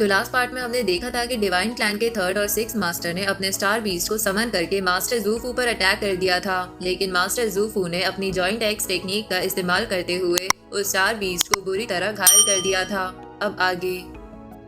तो last part में हमने देखा था कि डिवाइन क्लैन के थर्ड और सिक्स मास्टर ने अपने स्टार बीस्ट को समन करके मास्टर ज़ूफू पर अटैक कर दिया था, लेकिन मास्टर ज़ूफू ने अपनी जॉइंट एक्स टेक्निक का इस्तेमाल करते हुए उस स्टार बीस्ट को बुरी तरह घायल कर दिया था। अब आगे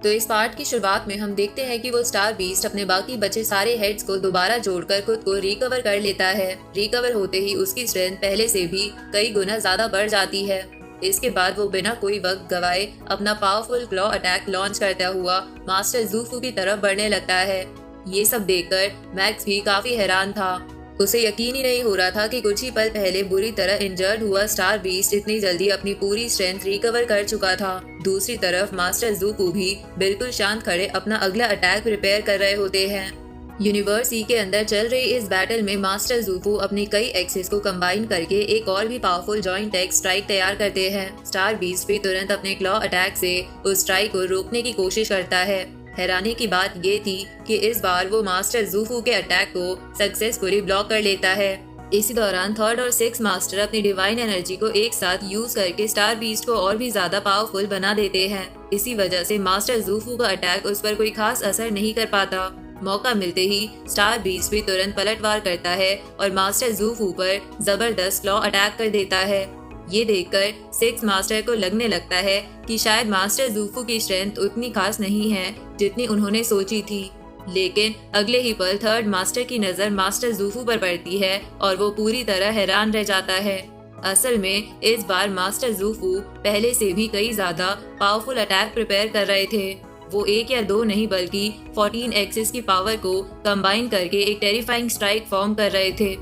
तो इस पार्ट की शुरुआत में हम देखते हैं कि वो स्टार बीस्ट अपने बाकी बचे सारे हेड्स को दोबारा जोड़कर खुद को रिकवर कर लेता है। रिकवर होते ही उसकी स्ट्रेंथ पहले से भी कई गुना ज्यादा बढ़ जाती है। इसके बाद वो बिना कोई वक्त गवाए अपना पावरफुल क्लॉ अटैक लॉन्च करता हुआ मास्टर ज़ूफू की तरफ बढ़ने लगता है। ये सब देखकर मैक्स भी काफी हैरान था। उसे यकीन ही नहीं हो रहा था कि कुछ ही पल पहले बुरी तरह इंजर्ड हुआ स्टार बीस्ट इतनी जल्दी अपनी पूरी स्ट्रेंथ रिकवर कर चुका था। दूसरी तरफ मास्टर ज़ूफू भी बिल्कुल शांत खड़े अपना अगला अटैक प्रिपेयर कर रहे होते हैं। यूनिवर्स ई के अंदर चल रही इस बैटल में मास्टर ज़ूफू अपनी कई एक्सेस को कंबाइन करके एक और भी पावरफुल जॉइंट एक्स स्ट्राइक तैयार करते हैं। स्टार बीस्ट भी तुरंत अपने क्लॉ अटैक से उस स्ट्राइक को रोकने की कोशिश करता है। हैरानी की बात ये थी कि इस बार वो मास्टर ज़ूफू के अटैक को सक्सेसफुली ब्लॉक कर लेता है। इसी दौरान थर्ड और सिक्स मास्टर अपनी डिवाइन एनर्जी को एक साथ यूज करके स्टार बीस्ट को और भी ज्यादा पावरफुल बना देते हैं। इसी वजह से मास्टर ज़ूफू का अटैक उस पर कोई खास असर नहीं कर पाता। मौका मिलते ही स्टार बीस्ट भी तुरंत पलटवार करता है और मास्टर ज़ूफू पर जबरदस्त क्लॉ अटैक कर देता है। ये देखकर सिक्स मास्टर को लगने लगता है कि शायद मास्टर ज़ूफू की स्ट्रेंथ उतनी खास नहीं है जितनी उन्होंने सोची थी, लेकिन अगले ही पल थर्ड मास्टर की नजर मास्टर ज़ूफू पर पड़ती है और वो पूरी तरह हैरान रह जाता है। असल में इस बार मास्टर ज़ूफू पहले से भी कई ज्यादा पावरफुल अटैक प्रिपेयर कर रहे थे। वो एक या दो नहीं बल्कि 14 एक्सिस की पावर को कंबाइन करके एक टेरिफाइंग स्ट्राइक फॉर्म कर रहे थे।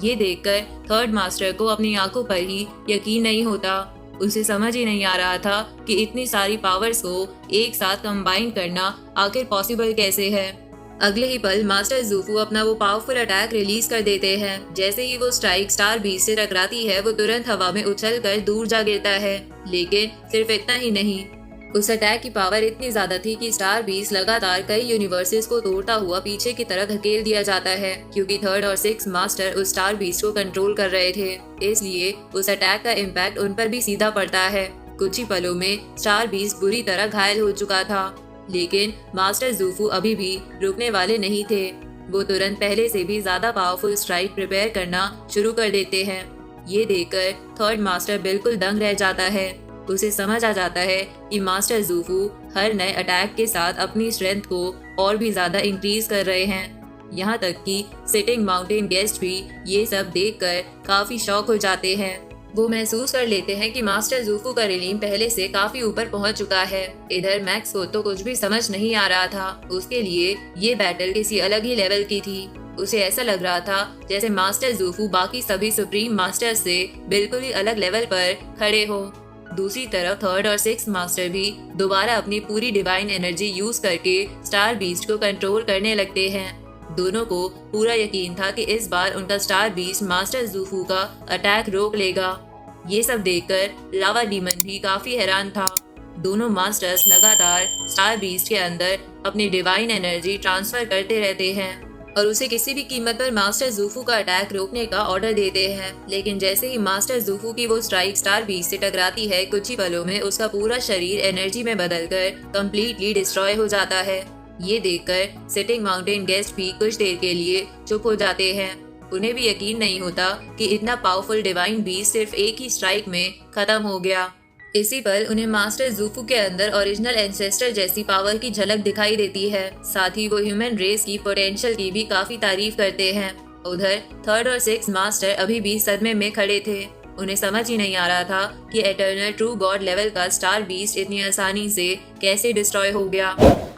ये देखकर थर्ड मास्टर को अपनी आंखों पर ही यकीन नहीं होता। उसे समझ ही नहीं आ रहा था कि इतनी सारी पावर्स को एक साथ कंबाइन करना आखिर पॉसिबल कैसे है। अगले ही पल मास्टर ज़ूफू अपना वो पावरफुल अटैक रिलीज कर देते हैं। जैसे ही वो स्ट्राइक स्टार बीस्ट से टकराती है वो तुरंत हवा में उछलकर दूर जा गिरता है, लेकिन सिर्फ इतना ही नहीं, उस अटैक की पावर इतनी ज्यादा थी कि स्टार बीस्ट लगातार कई यूनिवर्सेस को तोड़ता हुआ पीछे की तरफ धकेल दिया जाता है, क्योंकि थर्ड और सिक्स मास्टर उस स्टार बीस्ट को कंट्रोल कर रहे थे। इसलिए उस अटैक का इम्पैक्ट उन पर भी सीधा पड़ता है। कुछ ही पलों में स्टार बीस्ट बुरी तरह घायल हो चुका था, लेकिन मास्टर ज़ूफू अभी भी रुकने वाले नहीं थे। वो तुरंत पहले से भी ज्यादा पावरफुल स्ट्राइक प्रिपेयर करना शुरू कर देते हैं। ये देखकर थर्ड मास्टर बिल्कुल दंग रह जाता है। उसे समझ आ जाता है कि मास्टर ज़ूफू हर नए अटैक के साथ अपनी स्ट्रेंथ को और भी ज्यादा इंक्रीज कर रहे हैं। यहाँ तक कि सिटिंग माउंटेन गेस्ट भी ये सब देखकर काफी शॉक हो जाते हैं। वो महसूस कर लेते हैं कि मास्टर ज़ूफू का रिलीम पहले से काफी ऊपर पहुंच चुका है। इधर मैक्स को तो कुछ भी समझ नहीं आ रहा था। उसके लिए ये बैटल किसी अलग ही लेवल की थी। उसे ऐसा लग रहा था जैसे मास्टर ज़ूफू बाकी सभी सुप्रीम मास्टर से बिल्कुल ही अलग लेवल पर खड़े हो। दूसरी तरफ थर्ड और सिक्स मास्टर भी दोबारा अपनी पूरी डिवाइन एनर्जी यूज करके स्टार बीस्ट को कंट्रोल करने लगते हैं। दोनों को पूरा यकीन था कि इस बार उनका स्टार बीस्ट मास्टर ज़ूफू का अटैक रोक लेगा। ये सब देखकर लावा डीमन भी काफी हैरान था। दोनों मास्टर्स लगातार स्टार बीस्ट के अंदर अपनी डिवाइन एनर्जी ट्रांसफर करते रहते हैं और उसे किसी भी कीमत पर मास्टर ज़ूफू का अटैक रोकने का ऑर्डर देते हैं। लेकिन जैसे ही मास्टर ज़ूफू की वो स्ट्राइक स्टार बीस्ट से टकराती है, कुछ ही पलों में उसका पूरा शरीर एनर्जी में बदलकर कंप्लीटली डिस्ट्रॉय हो जाता है। ये देखकर सिटिंग माउंटेन गेस्ट भी कुछ देर के लिए चुप हो जाते हैं। उन्हें भी यकीन नहीं होता कि इतना पावरफुल डिवाइन बीस्ट सिर्फ एक ही स्ट्राइक में खत्म हो गया। इसी पर उन्हें मास्टर ज़ूफू के अंदर ओरिजिनल एंसेस्टर जैसी पावर की झलक दिखाई देती है। साथ ही वो ह्यूमन रेस की पोटेंशियल की भी काफी तारीफ करते हैं। उधर थर्ड और सिक्स मास्टर अभी भी सदमे में खड़े थे। उन्हें समझ ही नहीं आ रहा था कि एटर्नल ट्रू गॉड लेवल का स्टार बीस्ट इतनी आसानी से कैसे डिस्ट्रॉय हो गया।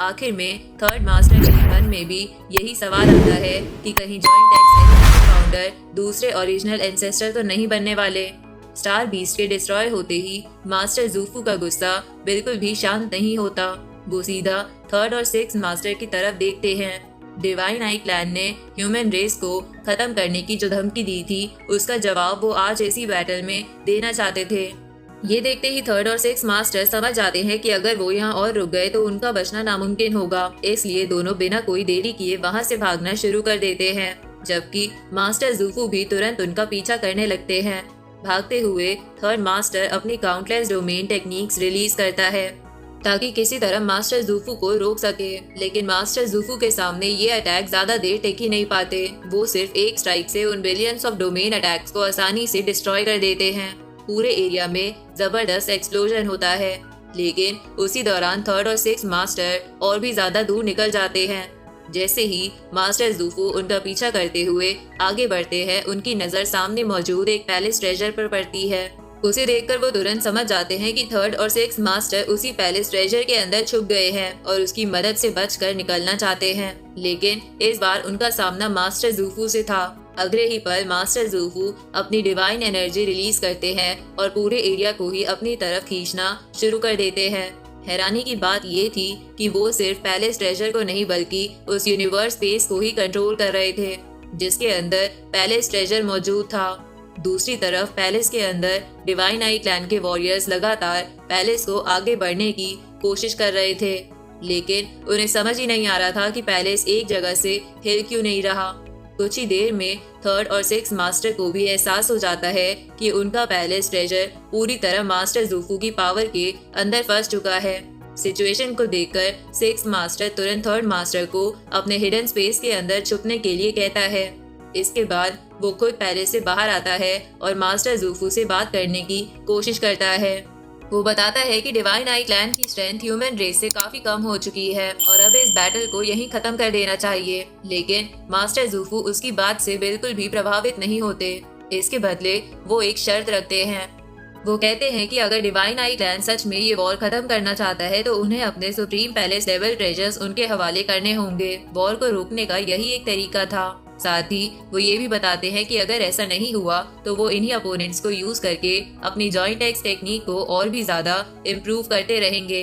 आखिर में थर्ड मास्टर के मन में भी यही सवाल आता है कि कहीं जॉइंट एक्स फाउंडर दूसरे ओरिजिनल एंसेस्टर तो नहीं बनने वाले। स्टार बीस्ट के डिस्ट्रॉय होते ही मास्टर ज़ूफू का गुस्सा बिल्कुल भी शांत नहीं होता। वो सीधा थर्ड और सिक्स मास्टर की तरफ देखते हैं। डिवाइन आई क्लैन ने ह्यूमन रेस को खत्म करने की जो धमकी दी थी, उसका जवाब वो आज इसी बैटल में देना चाहते थे। ये देखते ही थर्ड और सिक्स मास्टर समझ जाते हैं कि अगर वो यहाँ और रुक गए तो उनका बचना नामुमकिन होगा। इसलिए दोनों बिना कोई देरी किए वहाँ से भागना शुरू कर देते हैं, जबकि मास्टर ज़ूफू भी तुरंत उनका पीछा करने लगते हैं। भागते हुए थर्ड मास्टर अपनी काउंटलेस डोमेन टेक्निक्स रिलीज करता है। ताकि किसी तरह मास्टर जूफू को रोक सके। लेकिन मास्टर जूफू के सामने ये अटैक ज्यादा देर टिक ही नहीं पाते। वो सिर्फ एक स्ट्राइक से उन बिलियंस ऑफ डोमेन अटैक्स को आसानी से डिस्ट्रॉय कर देते हैं। पूरे एरिया में जबरदस्त एक्सप्लोजन होता है, लेकिन उसी दौरान थर्ड और सिक्स मास्टर और भी ज्यादा दूर निकल जाते हैं। जैसे ही मास्टर जूफू उनका पीछा करते हुए आगे बढ़ते हैं, उनकी नजर सामने मौजूद एक पैलेस ट्रेजर पर पड़ती है। उसे देखकर वो तुरंत समझ जाते हैं कि थर्ड और सिक्स मास्टर उसी पैलेस ट्रेजर के अंदर छुप गए हैं और उसकी मदद से बचकर निकलना चाहते हैं। लेकिन इस बार उनका सामना मास्टर जूफू से था। अगले ही पल मास्टर जूफू अपनी डिवाइन एनर्जी रिलीज करते हैं और पूरे एरिया को ही अपनी तरफ खींचना शुरू कर देते हैं। हैरानी की बात ये थी कि वो सिर्फ पैलेस ट्रेजर को नहीं बल्कि उस यूनिवर्स स्पेस को ही कंट्रोल कर रहे थे जिसके अंदर पैलेस ट्रेजर मौजूद था। दूसरी तरफ पैलेस के अंदर डिवाइन आई क्लैन के वॉरियर्स लगातार पैलेस को आगे बढ़ने की कोशिश कर रहे थे, लेकिन उन्हें समझ ही नहीं आ रहा था कि पैलेस एक जगह से हिल क्यों नहीं रहा। कुछ ही देर में थर्ड और सिक्स मास्टर को भी एहसास हो जाता है कि उनका पैलेस ट्रेजर पूरी तरह मास्टर जूफू की पावर के अंदर फंस चुका है। सिचुएशन को देखकर सिक्स मास्टर तुरंत थर्ड मास्टर को अपने हिडन स्पेस के अंदर छुपने के लिए कहता है। इसके बाद वो खुद पैलेस से बाहर आता है और मास्टर जूफू से बात करने की कोशिश करता है। वो बताता है कि डिवाइन आई क्लैन की स्ट्रेंथ ह्यूमन रेस से काफी कम हो चुकी है और अब इस बैटल को यहीं खत्म कर देना चाहिए। लेकिन मास्टर जूफू उसकी बात से बिल्कुल भी प्रभावित नहीं होते। इसके बदले वो एक शर्त रखते हैं। वो कहते हैं कि अगर डिवाइन आई क्लैन सच में ये वॉर खत्म करना चाहता है तो उन्हें अपने सुप्रीम पैलेस लेवल ट्रेजर्स उनके हवाले करने होंगे। वॉर को रोकने का यही एक तरीका था। साथ ही वो ये भी बताते हैं कि अगर ऐसा नहीं हुआ तो वो इन्हीं अपोनेंट्स को यूज करके अपनी जॉइंट एक्स टेक्निक को और भी ज्यादा इम्प्रूव करते रहेंगे।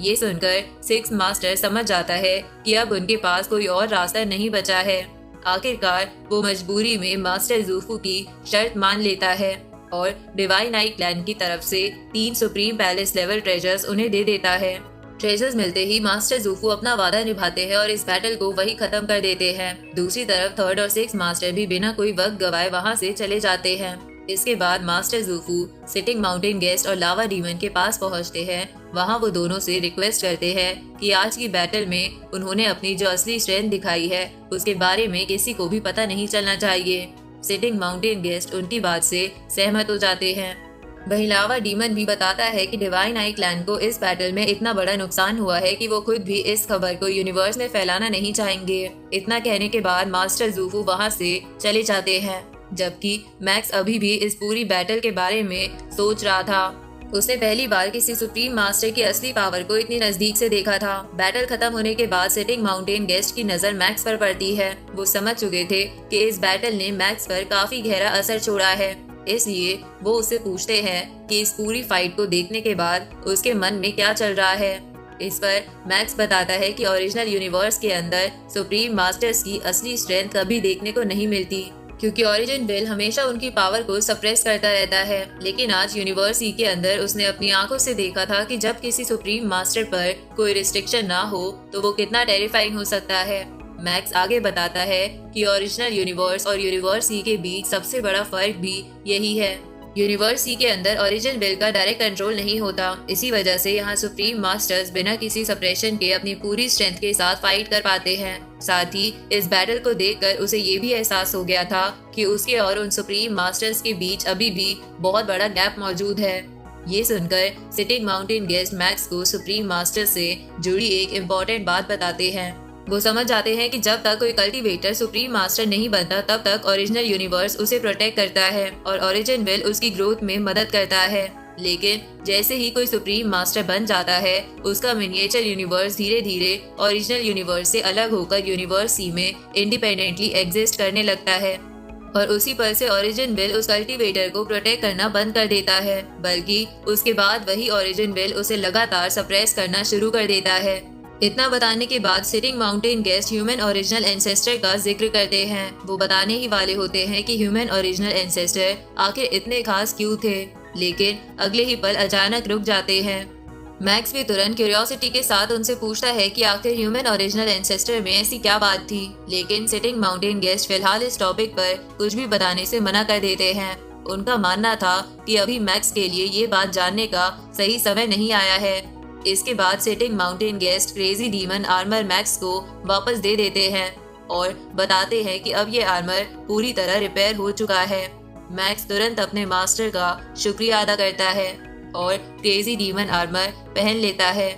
ये सुनकर सिक्स मास्टर समझ जाता है कि अब उनके पास कोई और रास्ता नहीं बचा है। आखिरकार वो मजबूरी में मास्टर जूफू की शर्त मान लेता है और डिवाइन आई क्लैन की तरफ से 3 सुप्रीम पैलेस लेवल ट्रेजर्स उन्हें दे देता है। ट्रेजर्स मिलते ही मास्टर जूफू अपना वादा निभाते हैं और इस बैटल को वही खत्म कर देते हैं। दूसरी तरफ थर्ड और सिक्स मास्टर भी बिना कोई वक्त गवाए वहां से चले जाते हैं। इसके बाद मास्टर जूफू सिटिंग माउंटेन गेस्ट और लावा डीमन के पास पहुंचते हैं। वहां वो दोनों से रिक्वेस्ट करते हैं कि आज की बैटल में उन्होंने अपनी जो असली स्ट्रेंथ दिखाई है उसके बारे में किसी को भी पता नहीं चलना चाहिए। सिटिंग माउंटेन गेस्ट उनकी बात से सहमत हो जाते हैं। वहीं लावा डीमन भी बताता है कि डिवाइन आई क्लैन को इस बैटल में इतना बड़ा नुकसान हुआ है कि वो खुद भी इस खबर को यूनिवर्स में फैलाना नहीं चाहेंगे। इतना कहने के बाद मास्टर जूफू वहां से चले जाते हैं, जबकि मैक्स अभी भी इस पूरी बैटल के बारे में सोच रहा था। उसने पहली बार किसी सुप्रीम मास्टर की असली पावर को इतनी नजदीक से देखा था। बैटल खत्म होने के बाद सिटिंग माउंटेन गेस्ट की नजर मैक्स पर पड़ती है। वो समझ चुके थे कि इस बैटल ने मैक्स पर काफी गहरा असर छोड़ा है, इसलिए वो उससे पूछते हैं कि इस पूरी फाइट को देखने के बाद उसके मन में क्या चल रहा है। इस पर मैक्स बताता है कि ओरिजिनल यूनिवर्स के अंदर सुप्रीम मास्टर्स की असली स्ट्रेंथ कभी देखने को नहीं मिलती, क्योंकि ओरिजिन विल हमेशा उनकी पावर को सप्रेस करता रहता है। लेकिन आज यूनिवर्स ई के अंदर उसने अपनी आंखों से देखा था कि जब किसी सुप्रीम मास्टर पर कोई रिस्ट्रिक्शन ना हो तो वो कितना टेरिफाइंग हो सकता है। मैक्स आगे बताता है कि ओरिजिनल यूनिवर्स और यूनिवर्स ई के बीच सबसे बड़ा फर्क भी यही है। यूनिवर्स ई के अंदर ओरिजिन विल का डायरेक्ट कंट्रोल नहीं होता। इसी वजह से यहाँ सुप्रीम मास्टर्स बिना किसी सप्रेशन के अपनी पूरी स्ट्रेंथ के साथ फाइट कर पाते हैं। साथ ही इस बैटल को देखकर उसे ये भी एहसास हो गया था कि उसके और उन सुप्रीम मास्टर्स के बीच अभी भी बहुत बड़ा गैप मौजूद है। ये सुनकर सिटिंग माउंटेन गेस्ट मैक्स को सुप्रीम मास्टर से जुड़ी एक इम्पोर्टेंट बात बताते हैं। वो समझ जाते हैं कि जब तक कोई कल्टीवेटर सुप्रीम मास्टर नहीं बनता तब तक ओरिजिनल यूनिवर्स उसे प्रोटेक्ट करता है और ओरिजिन विल उसकी ग्रोथ में मदद करता है। लेकिन जैसे ही कोई सुप्रीम मास्टर बन जाता है उसका मिनिएचर यूनिवर्स धीरे धीरे ओरिजिनल यूनिवर्स से अलग होकर यूनिवर्स सी में इंडिपेंडेंटली एग्जिस्ट करने लगता है और उसी पल से ओरिजिन विल उस कल्टीवेटर को प्रोटेक्ट करना बंद कर देता है, बल्कि उसके बाद वही ओरिजिन विल उसे लगातार सप्रेस करना शुरू कर देता है। इतना बताने के बाद sitting mountain guest human original ancestor का जिक्र करते हैं। वो बताने ही वाले होते हैं कि ह्यूमन ओरिजिनल एंसेस्टर आखिर इतने खास क्यों थे, लेकिन अगले ही पल अचानक रुक जाते हैं। मैक्स भी तुरंत क्यूरियोसिटी के साथ उनसे पूछता है कि आखिर ह्यूमन ओरिजिनल एंसेस्टर में ऐसी क्या बात थी, लेकिन सिटिंग माउंटेन गेस्ट फिलहाल इस टॉपिक पर कुछ भी बताने से मना कर देते हैं। उनका मानना था कि अभी मैक्स के लिए ये बात जानने का सही समय नहीं आया है। इसके बाद sitting mountain guest crazy demon armour max को वापस दे देते हैं और बताते हैं कि अब ये आर्मर पूरी तरह रिपेयर हो चुका है। मैक्स तुरंत अपने मास्टर का शुक्रिया अदा करता है और क्रेजी डीमन आर्मर पहन लेता है।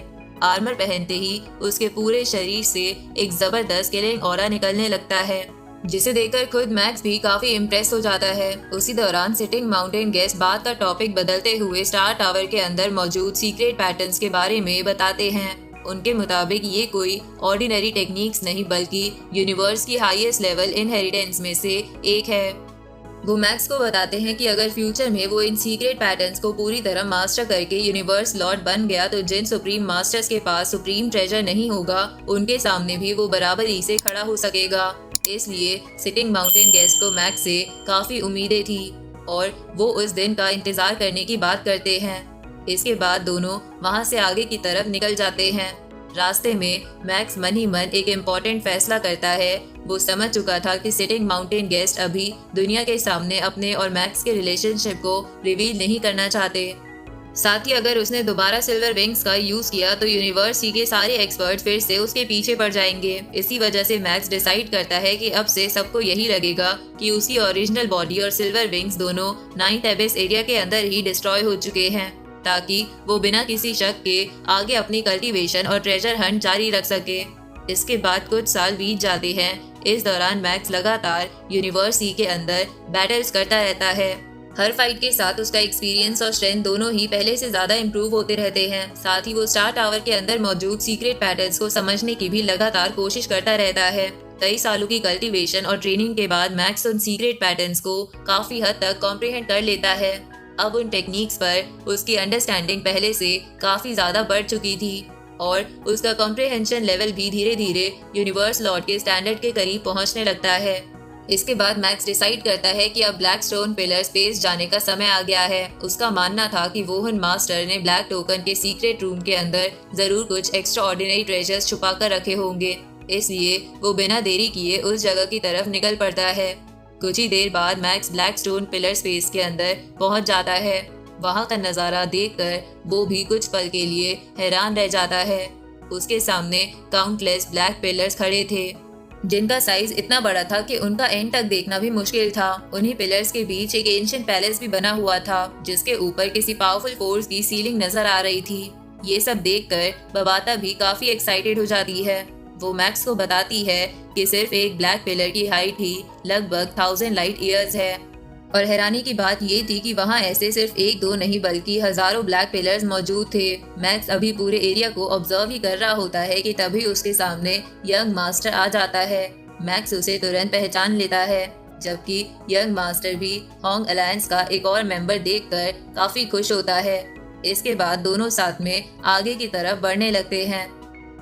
आर्मर पहनते ही उसके पूरे शरीर से एक जबरदस्त किलिंग ऑरा निकलने लगता है, जिसे देखकर खुद मैक्स भी काफी इम्प्रेस हो जाता है। उसी दौरान सिटिंग माउंटेन गेस्ट बात का टॉपिक बदलते हुए स्टार टावर के अंदर मौजूद सीक्रेट पैटर्न्स के बारे में बताते हैं। उनके मुताबिक ये कोई ऑर्डिनरी टेक्निक्स नहीं बल्कि यूनिवर्स की हाईएस्ट लेवल इनहेरिटेंस में से एक है। वो मैक्स को बताते हैं कि अगर फ्यूचर में वो इन सीक्रेट पैटर्न्स को पूरी तरह मास्टर करके यूनिवर्स लॉर्ड बन गया तो जिन सुप्रीम मास्टर्स के पास सुप्रीम ट्रेजर नहीं होगा उनके सामने भी वो बराबरी से खड़ा हो सकेगा। इसलिए सिटिंग माउंटेन गेस्ट को मैक्स से काफी उम्मीदें थी और वो उस दिन का इंतजार करने की बात करते हैं। इसके बाद दोनों वहां से आगे की तरफ निकल जाते हैं। रास्ते में मैक्स मन ही मन एक इम्पोर्टेंट फैसला करता है। वो समझ चुका था कि सिटिंग माउंटेन गेस्ट अभी दुनिया के सामने अपने और मैक्स के रिलेशनशिप को रिवील नहीं करना चाहते। साथ ही अगर उसने दोबारा सिल्वर विंग्स का यूज किया तो यूनिवर्स के सारे एक्सपर्ट फिर से उसके पीछे पड़ जाएंगे। इसी वजह से मैक्स डिसाइड करता है कि अब से सबको यही लगेगा कि उसकी ओरिजिनल बॉडी और सिल्वर विंग्स दोनों नाइन्थ एबिस एरिया के अंदर ही डिस्ट्रॉय हो चुके हैं, ताकि वो बिना किसी शक के आगे अपनी कल्टीवेशन और ट्रेजर हंट जारी रख सके। इसके बाद कुछ साल बीत जाते हैं। इस दौरान मैक्स लगातार यूनिवर्स के अंदर बैटल्स करता रहता है। हर फाइट के साथ उसका एक्सपीरियंस और स्ट्रेंथ दोनों ही पहले से ज्यादा इम्प्रूव होते रहते हैं। साथ ही वो स्टार टावर के अंदर मौजूद सीक्रेट पैटर्न्स को समझने की भी लगातार कोशिश करता रहता है। कई सालों की कल्टीवेशन और ट्रेनिंग के बाद मैक्स उन सीक्रेट पैटर्न्स को काफी हद तक कॉम्प्रिहेंड कर लेता है। अब उन टेक्निक्स पर उसकी अंडरस्टैंडिंग पहले से काफी ज्यादा बढ़ चुकी थी और उसका कॉम्प्रिहेंशन लेवल भी धीरे धीरे यूनिवर्स लॉर्ड के स्टैंडर्ड के करीब पहुंचने लगता है। इसके बाद मैक्स डिसाइड करता है कि अब ब्लैक स्टोन पिलर स्पेस जाने का समय आ गया है। उसका मानना था कि वोहन मास्टर ने ब्लैक टोकन के सीक्रेट रूम के अंदर जरूर कुछ एक्स्ट्रा ऑर्डिनरी ट्रेजर्स छुपा कर रखे होंगे, इसलिए वो बिना देरी किए उस जगह की तरफ निकल पड़ता है। कुछ ही देर बाद max black stone pillar space के अंदर पहुंच जाता है। वहां का नजारा देखकर वो भी कुछ पल के लिए हैरान रह जाता है। उसके सामने काउंटलेस ब्लैक पिलर्स खड़े थे, जिनका साइज इतना बड़ा था कि उनका एंड तक देखना भी मुश्किल था। उन्हीं पिलर्स के बीच एक एंशिएंट पैलेस भी बना हुआ था, जिसके ऊपर किसी पावरफुल फोर्स की सीलिंग नजर आ रही थी। ये सब देखकर बबाता भी काफी एक्साइटेड हो जाती है। वो मैक्स को बताती है कि सिर्फ एक ब्लैक पिलर की हाइट ही लगभग 1000 लाइट ईयर्स है और हैरानी की बात ये थी कि वहाँ ऐसे सिर्फ एक दो नहीं बल्कि हजारों ब्लैक पिलर्स मौजूद थे। मैक्स अभी पूरे एरिया को ऑब्जर्व ही कर रहा होता है कि तभी उसके सामने यंग मास्टर आ जाता है। मैक्स उसे तुरंत पहचान लेता है, जबकि यंग मास्टर भी होंग अलायंस का एक और मेंबर देखकर काफी खुश होता है। इसके बाद दोनों साथ में आगे की तरफ बढ़ने लगते हैं।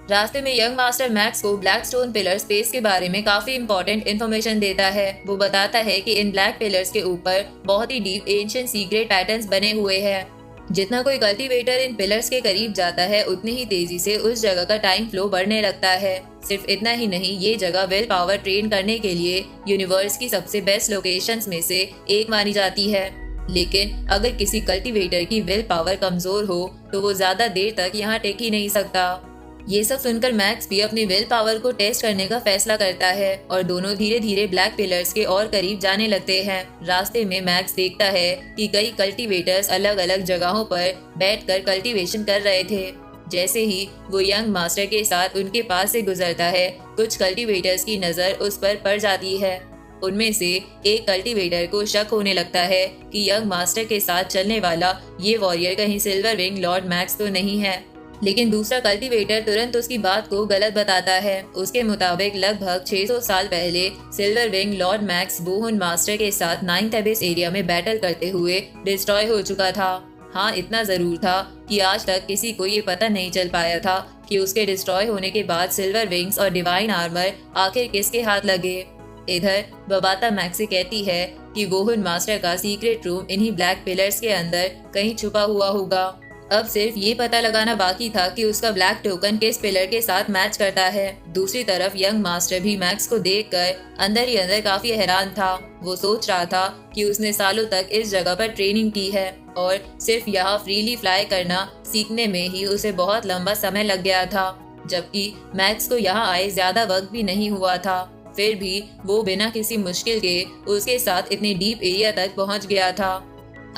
रास्ते में यंग मास्टर मैक्स को ब्लैक स्टोन पिलर स्पेस के बारे में काफी इंपॉर्टेंट इन्फॉर्मेशन देता है। वो बताता है कि इन ब्लैक पिलर्स के ऊपर बहुत ही डीप एंशिएंट सीक्रेट पैटर्न्स बने हुए हैं। जितना कोई कल्टीवेटर इन पिलर्स के करीब जाता है उतनी ही तेजी से उस जगह का टाइम फ्लो बढ़ने लगता है। सिर्फ इतना ही नहीं, ये जगह विल पावर ट्रेन करने के लिए यूनिवर्स की सबसे बेस्ट लोकेशंस में से एक मानी जाती है। लेकिन अगर किसी कल्टीवेटर की विल पावर कमजोर हो तो वो ज्यादा देर तक यहाँ टिक ही नहीं सकता। ये सब सुनकर मैक्स भी अपनी विल पावर को टेस्ट करने का फैसला करता है और दोनों धीरे धीरे ब्लैक पिलर्स के और करीब जाने लगते हैं। रास्ते में मैक्स देखता है कि कई कल्टीवेटर्स अलग अलग जगहों पर बैठकर कल्टीवेशन कर रहे थे। जैसे ही वो यंग मास्टर के साथ उनके पास से गुजरता है, कुछ कल्टीवेटर्स की नजर उस पर पड़ जाती है। उनमें से एक कल्टीवेटर को शक होने लगता है कि यंग मास्टर के साथ चलने वाला ये वॉरियर कहीं सिल्वर विंग लॉर्ड मैक्स तो नहीं है। लेकिन दूसरा कल्टीवेटर तुरंत उसकी बात को गलत बताता है। उसके मुताबिक लगभग 600 साल पहले silver wing lord Max Vaughan master के साथ नाइन्थ एबिस एरिया में बैटल करते हुए डिस्ट्रॉय हो चुका था। हाँ, इतना जरूर था कि आज तक किसी को ये पता नहीं चल पाया था कि उसके डिस्ट्रॉय होने के बाद सिल्वर विंग्स और डिवाइन आर्मर आखिर किसके हाथ लगे। इधर बबाता मैक्स से कहती है कि वोहन मास्टर का सीक्रेट रूम इन्हीं ब्लैक पिलर्स के अंदर कहीं छुपा हुआ होगा। अब सिर्फ ये पता लगाना बाकी था कि उसका ब्लैक टोकन किस पिलर के साथ मैच करता है। दूसरी तरफ यंग मास्टर भी मैक्स को देखकर अंदर ही अंदर काफी हैरान था। वो सोच रहा था कि उसने सालों तक इस जगह पर ट्रेनिंग की है और सिर्फ यहाँ फ्रीली फ्लाई करना सीखने में ही उसे बहुत लंबा समय लग गया था, जबकि मैक्स को यहाँ आए ज्यादा वक्त भी नहीं हुआ था। फिर भी वो बिना किसी मुश्किल के उसके साथ इतने डीप एरिया तक पहुँच गया था।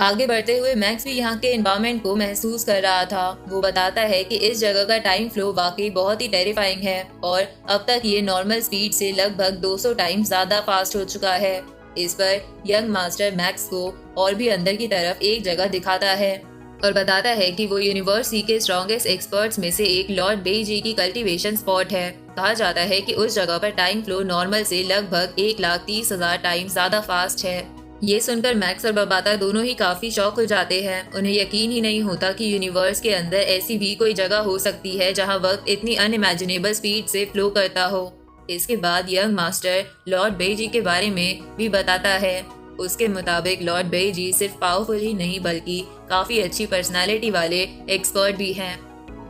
आगे बढ़ते हुए मैक्स भी यहाँ के एनवायरनमेंट को महसूस कर रहा था। वो बताता है कि इस जगह का टाइम फ्लो वाकई बहुत ही टेरिफाइंग है और अब तक ये नॉर्मल स्पीड से लगभग 200 टाइम्स ज्यादा फास्ट हो चुका है। इस पर यंग मास्टर मैक्स को और भी अंदर की तरफ एक जगह दिखाता है और बताता है कि वो यूनिवर्सिटी के स्ट्रॉन्गेस्ट एक्सपर्ट्स में से एक लॉर्ड बेईजी की कल्टीवेशन स्पॉट है। कहा जाता है कि उस जगह पर टाइम फ्लो नॉर्मल से लगभग 1,30,000 टाइम्स ज्यादा फास्ट है। ये सुनकर मैक्स और बबाता दोनों ही काफी शॉक हो जाते हैं। उन्हें यकीन ही नहीं होता कि यूनिवर्स के अंदर ऐसी भी कोई जगह हो सकती है जहां वक्त इतनी अनइमेजिनेबल स्पीड से फ्लो करता हो। इसके बाद यंग मास्टर लॉर्ड बेईजी के बारे में भी बताता है। उसके मुताबिक लॉर्ड बेईजी सिर्फ पावरफुल ही नहीं बल्कि काफी अच्छी पर्सनालिटी वाले एक्सपर्ट भी हैं।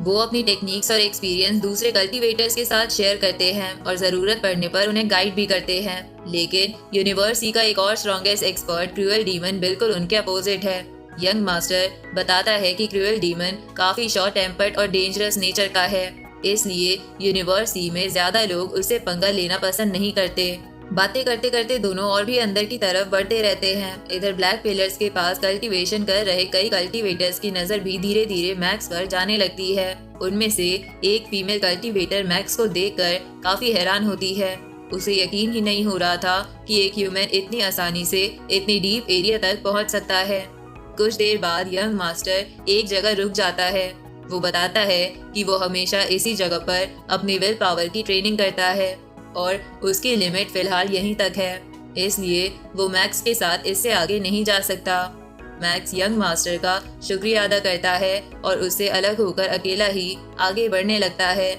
वो अपनी टेक्निक्स और एक्सपीरियंस दूसरे कल्टीवेटर्स के साथ शेयर करते हैं और जरूरत पड़ने पर उन्हें गाइड भी करते हैं। लेकिन यूनिवर्सिटी का एक और स्ट्रॉन्गेस्ट एक्सपर्ट क्रूएल डीमन बिल्कुल उनके अपोजिट है। यंग मास्टर बताता है कि क्रूएल डीमन काफी शॉर्ट टेम्पर्ड और डेंजरस नेचर का है, इसलिए यूनिवर्सिटी में ज्यादा लोग उससे पंगा लेना पसंद नहीं करते। बातें करते करते दोनों और भी अंदर की तरफ बढ़ते रहते हैं। इधर ब्लैक पिलर्स के पास कल्टीवेशन कर रहे कई कल्टीवेटर्स की नजर भी धीरे धीरे मैक्स पर जाने लगती है। उनमें से एक फीमेल कल्टीवेटर मैक्स को देखकर काफी हैरान होती है। उसे यकीन ही नहीं हो रहा था कि एक ह्यूमन इतनी आसानी से इतनी डीप एरिया तक पहुंच सकता है। कुछ देर बाद यंग मास्टर एक जगह रुक जाता है। वो बताता है कि वो हमेशा इसी जगह पर अपनी विल पावर की ट्रेनिंग करता है और उसकी लिमिट फिलहाल यहीं तक है, इसलिए वो मैक्स के साथ इससे आगे नहीं जा सकता। मैक्स यंग मास्टर का शुक्रिया अदा करता है और उससे अलग होकर अकेला ही आगे बढ़ने लगता है।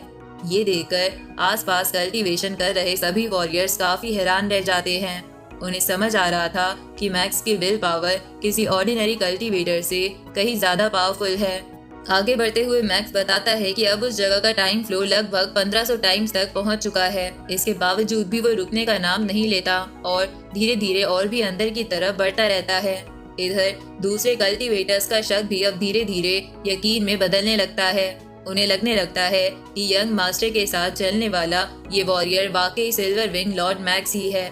ये देखकर आसपास कल्टीवेशन कर रहे सभी वॉरियर्स काफी हैरान रह जाते हैं। उन्हें समझ आ रहा था कि मैक्स की विल पावर किसी ऑर्डिनरी कल्टीवेटर से कहीं ज्यादा पावरफुल है। आगे बढ़ते हुए मैक्स बताता है कि अब उस जगह का टाइम फ्लो लगभग 1500 टाइम्स तक पहुंच चुका है। इसके बावजूद भी वो रुकने का नाम नहीं लेता और धीरे धीरे और भी अंदर की तरफ बढ़ता रहता है। इधर दूसरे कल्टीवेटर्स का शक भी अब धीरे धीरे यकीन में बदलने लगता है। उन्हें लगने लगता है कि यंग मास्टर के साथ चलने वाला ये वॉरियर वाकई सिल्वर विंग लॉर्ड मैक्स ही है।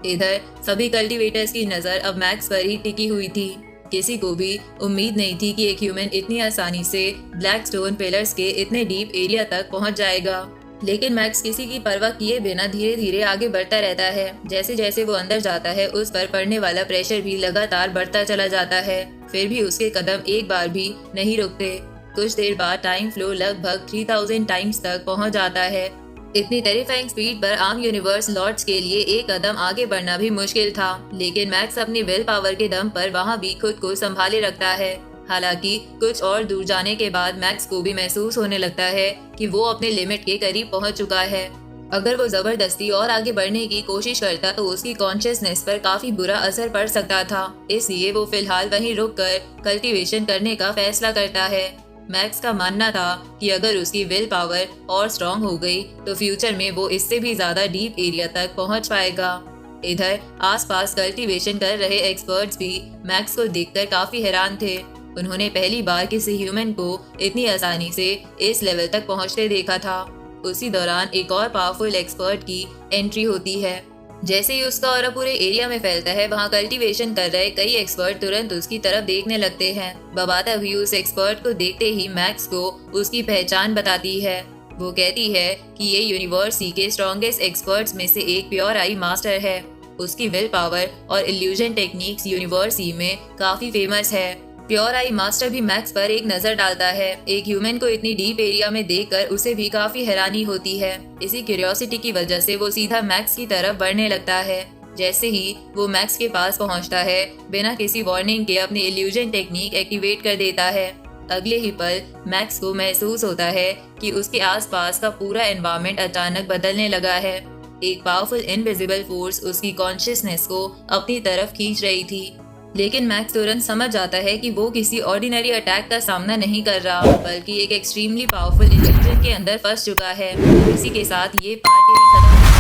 इधर सभी कल्टीवेटर्स की नजर अब मैक्स पर ही टिकी हुई थी। किसी को भी उम्मीद नहीं थी कि एक ह्यूमन इतनी आसानी से ब्लैक स्टोन पिलर्स के इतने डीप एरिया तक पहुंच जाएगा। लेकिन मैक्स किसी की परवाह किए बिना धीरे धीरे आगे बढ़ता रहता है। जैसे जैसे वो अंदर जाता है उस पर पड़ने वाला प्रेशर भी लगातार बढ़ता चला जाता है। फिर भी उसके कदम एक बार भी नहीं रुकते। कुछ देर बाद टाइम फ्लो लगभग 3000 टाइम्स तक पहुंच जाता है। इतनी टेरिफाइंग स्पीड पर आम यूनिवर्स लॉर्ड्स के लिए एक कदम आगे बढ़ना भी मुश्किल था, लेकिन मैक्स अपनी विल पावर के दम पर वहां भी खुद को संभाले रखता है। हालांकि कुछ और दूर जाने के बाद मैक्स को भी महसूस होने लगता है कि वो अपने लिमिट के करीब पहुंच चुका है। अगर वो जबरदस्ती और आगे बढ़ने की कोशिश करता तो उसकी कॉन्शियसनेस पर काफी बुरा असर पड़ सकता था, इसलिए वो फिलहाल वहीं रुककर कल्टीवेशन करने का फैसला करता है। मैक्स का मानना था कि अगर उसकी विल पावर और स्ट्रॉन्ग हो गई तो फ्यूचर में वो इससे भी ज्यादा डीप एरिया तक पहुंच पाएगा। इधर आसपास कल्टीवेशन कर रहे एक्सपर्ट्स भी मैक्स को देखकर काफी हैरान थे। उन्होंने पहली बार किसी ह्यूमन को इतनी आसानी से इस लेवल तक पहुंचते देखा था। उसी दौरान एक और पावरफुल एक्सपर्ट की एंट्री होती है। जैसे ही उसका ऑरा पूरे एरिया में फैलता है, वहाँ कल्टीवेशन कर रहे कई एक्सपर्ट तुरंत उसकी तरफ देखने लगते हैं। बबाता हुई उस एक्सपर्ट को देखते ही मैक्स को उसकी पहचान बताती है। वो कहती है कि ये यूनिवर्सिटी के स्ट्रॉन्गेस्ट एक्सपर्ट्स में से एक प्योर आई मास्टर है। उसकी विल पावर और इल्यूजन टेक्निक्स यूनिवर्सिटी में काफी फेमस है। प्योर आई मास्टर भी मैक्स पर एक नजर डालता है। एक ह्यूमन को इतनी डीप एरिया में देखकर उसे भी काफी हैरानी होती है। इसी क्यूरियोसिटी की वजह से वो सीधा मैक्स की तरफ बढ़ने लगता है। जैसे ही वो मैक्स के पास पहुंचता है, बिना किसी वार्निंग के अपनी इल्यूजन टेक्निक एक्टिवेट कर देता है। अगले ही पल मैक्स को महसूस होता है कि उसके आसपास का पूरा एनवायरनमेंट अचानक बदलने लगा है। एक पावरफुल इनविजिबल फोर्स उसकी कॉन्शियसनेस को अपनी तरफ खींच रही थी। लेकिन मैक्स तुरंत समझ जाता है कि वो किसी ऑर्डिनरी अटैक का सामना नहीं कर रहा, बल्कि एक एक्सट्रीमली पावरफुल इल्यूजन के अंदर फंस चुका है। इसी के साथ ये पार्ट यही खत्म